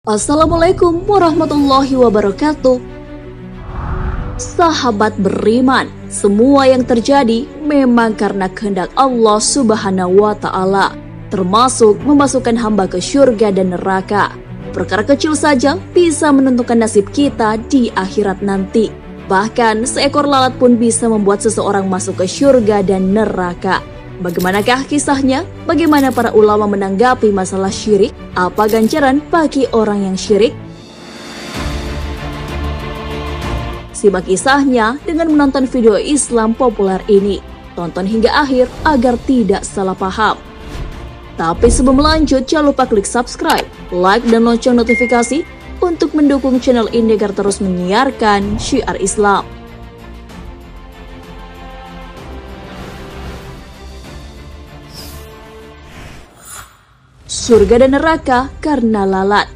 Assalamualaikum warahmatullahi wabarakatuh. Sahabat beriman, semua yang terjadi memang karena kehendak Allah Subhanahu wa Ta'ala, termasuk memasukkan hamba ke syurga dan neraka. Perkara kecil saja bisa menentukan nasib kita di akhirat nanti. Bahkan seekor lalat pun bisa membuat seseorang masuk ke syurga dan neraka. Bagaimanakah kisahnya? Bagaimana para ulama menanggapi masalah syirik? Apa ganjaran bagi orang yang syirik? Simak kisahnya dengan menonton video Islam populer ini. Tonton hingga akhir agar tidak salah paham. Tapi sebelum lanjut, jangan lupa klik subscribe, like, dan lonceng notifikasi untuk mendukung channel ini agar terus menyiarkan syiar Islam. Surga dan neraka karena lalat.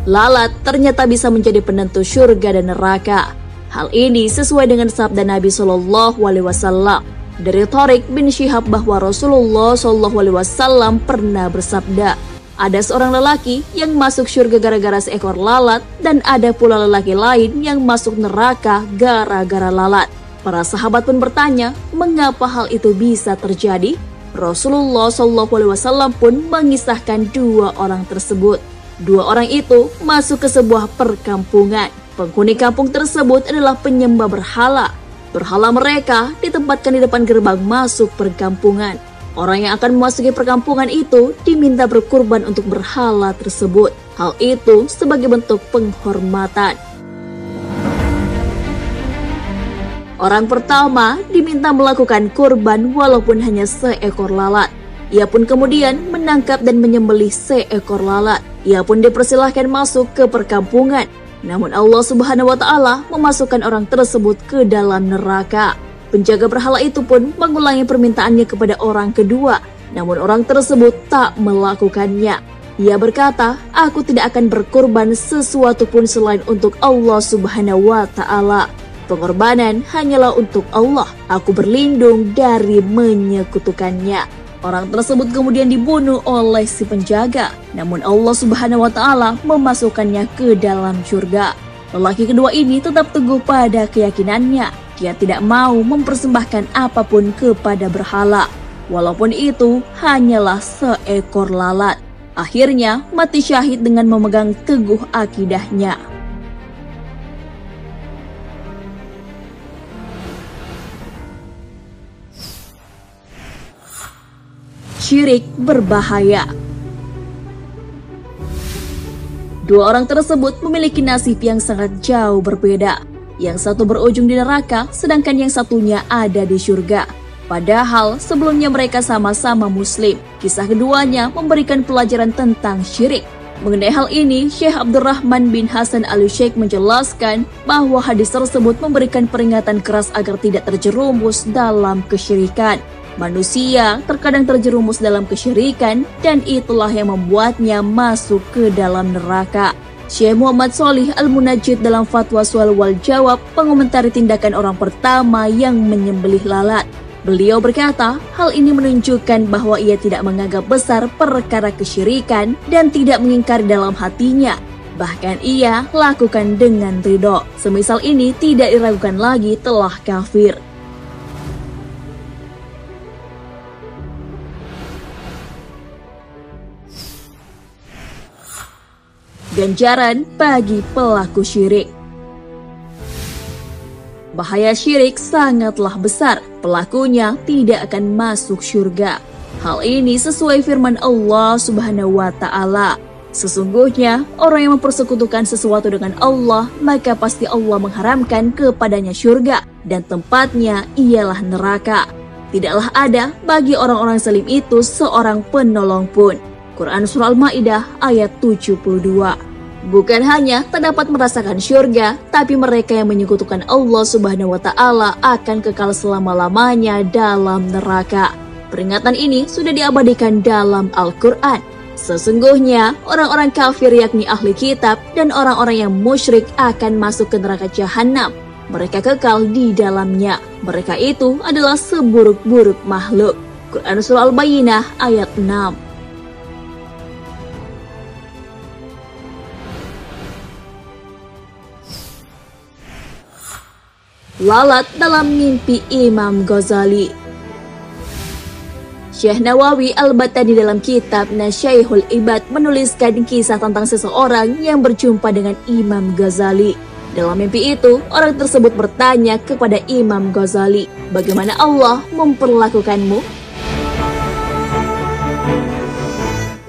Lalat ternyata bisa menjadi penentu surga dan neraka. Hal ini sesuai dengan sabda Nabi Shallallahu Alaihi Wasallam dari Thariq bin Syihab bahwa Rasulullah Shallallahu Alaihi Wasallam pernah bersabda, ada seorang lelaki yang masuk surga gara-gara seekor lalat dan ada pula lelaki lain yang masuk neraka gara-gara lalat. Para sahabat pun bertanya, mengapa hal itu bisa terjadi? Rasulullah Shallallahu Alaihi Wasallam pun mengisahkan dua orang tersebut. Dua orang itu masuk ke sebuah perkampungan. Penghuni kampung tersebut adalah penyembah berhala. Berhala mereka ditempatkan di depan gerbang masuk perkampungan. Orang yang akan memasuki perkampungan itu diminta berkurban untuk berhala tersebut. Hal itu sebagai bentuk penghormatan. Orang pertama diminta melakukan kurban walaupun hanya seekor lalat. Ia pun kemudian menangkap dan menyembelih seekor lalat. Ia pun dipersilahkan masuk ke perkampungan. Namun Allah Subhanahu wa Ta'ala memasukkan orang tersebut ke dalam neraka. Penjaga berhala itu pun mengulangi permintaannya kepada orang kedua. Namun orang tersebut tak melakukannya. Ia berkata, aku tidak akan berkurban sesuatu pun selain untuk Allah Subhanahu wa Ta'ala. Pengorbanan hanyalah untuk Allah. Aku berlindung dari menyekutukannya. Orang tersebut kemudian dibunuh oleh si penjaga. Namun Allah Subhanahu wa Ta'ala memasukkannya ke dalam surga. Lelaki kedua ini tetap teguh pada keyakinannya. Dia tidak mau mempersembahkan apapun kepada berhala, walaupun itu hanyalah seekor lalat. Akhirnya mati syahid dengan memegang teguh akidahnya. Syirik berbahaya. Dua orang tersebut memiliki nasib yang sangat jauh berbeda. Yang satu berujung di neraka, sedangkan yang satunya ada di surga. Padahal sebelumnya mereka sama-sama muslim. Kisah keduanya memberikan pelajaran tentang syirik. Mengenai hal ini, Syekh Abdurrahman bin Hasan Al-Sheikh menjelaskan bahwa hadis tersebut memberikan peringatan keras agar tidak terjerumus dalam kesyirikan. Manusia terkadang terjerumus dalam kesyirikan dan itulah yang membuatnya masuk ke dalam neraka. Syekh Muhammad Shalih Al-Munajjid dalam fatwa soal wal jawab mengomentari tindakan orang pertama yang menyembelih lalat. Beliau berkata, hal ini menunjukkan bahwa ia tidak menganggap besar perkara kesyirikan dan tidak mengingkari dalam hatinya. Bahkan ia lakukan dengan ridho. Semisal ini tidak diragukan lagi telah kafir. Ganjaran bagi pelaku syirik. Bahaya syirik sangatlah besar, pelakunya tidak akan masuk surga. Hal ini sesuai firman Allah Subhanahu wa Ta'ala. Sesungguhnya orang yang mempersekutukan sesuatu dengan Allah, maka pasti Allah mengharamkan kepadanya surga dan tempatnya ialah neraka. Tidaklah ada bagi orang-orang zalim itu seorang penolong pun. Quran Surah Al-Ma'idah ayat 72. Bukan hanya tak dapat merasakan syurga, tapi mereka yang menyekutukan Allah Subhanahu wa Ta'ala akan kekal selama-lamanya dalam neraka. Peringatan ini sudah diabadikan dalam Al-Quran. Sesungguhnya orang-orang kafir yakni ahli kitab dan orang-orang yang musyrik akan masuk ke neraka jahanam. Mereka kekal di dalamnya. Mereka itu adalah seburuk-buruk makhluk. Quran Surah Al-Bayyinah ayat 6. Lalat dalam mimpi Imam Ghazali. Syekh Nawawi Al-Batani dalam kitab Nasyaihul Ibad menuliskan kisah tentang seseorang yang berjumpa dengan Imam Ghazali. Dalam mimpi itu, orang tersebut bertanya kepada Imam Ghazali, "Bagaimana Allah memperlakukanmu?"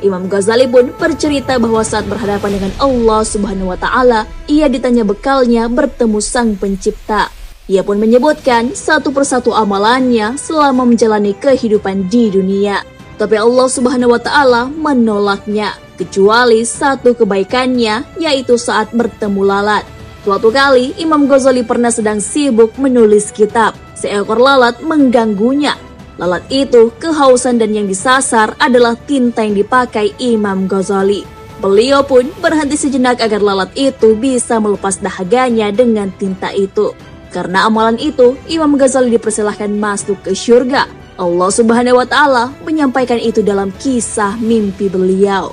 Imam Ghazali pun bercerita bahwa saat berhadapan dengan Allah Subhanahu wa Ta'ala, ia ditanya bekalnya bertemu Sang Pencipta. Ia pun menyebutkan satu persatu amalannya selama menjalani kehidupan di dunia. Tapi Allah Subhanahu wa Ta'ala menolaknya, kecuali satu kebaikannya, yaitu saat bertemu lalat. Suatu kali, Imam Ghazali pernah sedang sibuk menulis kitab. Seekor lalat mengganggunya. Lalat itu kehausan dan yang disasar adalah tinta yang dipakai Imam Ghazali. Beliau pun berhenti sejenak agar lalat itu bisa melepas dahaganya dengan tinta itu. Karena amalan itu, Imam Ghazali dipersilahkan masuk ke syurga. Allah Subhanahu wa Ta'ala menyampaikan itu dalam kisah mimpi beliau.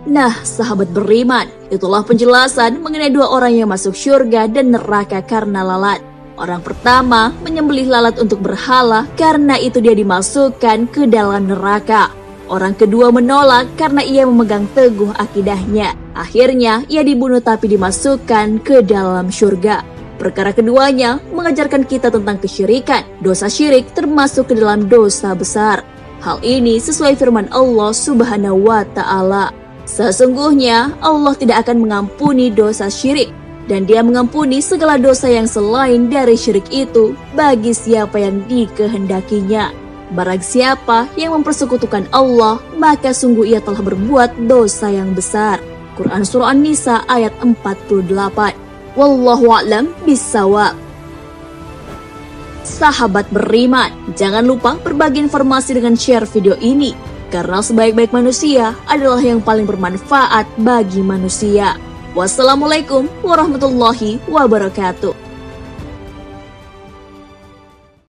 Nah, sahabat beriman, itulah penjelasan mengenai dua orang yang masuk syurga dan neraka karena lalat. Orang pertama menyembelih lalat untuk berhala karena itu dia dimasukkan ke dalam neraka. Orang kedua menolak karena ia memegang teguh akidahnya. Akhirnya ia dibunuh tapi dimasukkan ke dalam syurga. Perkara keduanya mengajarkan kita tentang kesyirikan. Dosa syirik termasuk ke dalam dosa besar. Hal ini sesuai firman Allah Subhanahu wa Ta'ala. Sesungguhnya Allah tidak akan mengampuni dosa syirik, dan Dia mengampuni segala dosa yang selain dari syirik itu bagi siapa yang dikehendakinya. Barang siapa yang mempersekutukan Allah, maka sungguh ia telah berbuat dosa yang besar. Quran Surah An-Nisa ayat 48. Wallahu a'lam bissawab. Sahabat beriman, jangan lupa berbagi informasi dengan share video ini, karena sebaik-baik manusia adalah yang paling bermanfaat bagi manusia. Wassalamualaikum warahmatullahi wabarakatuh.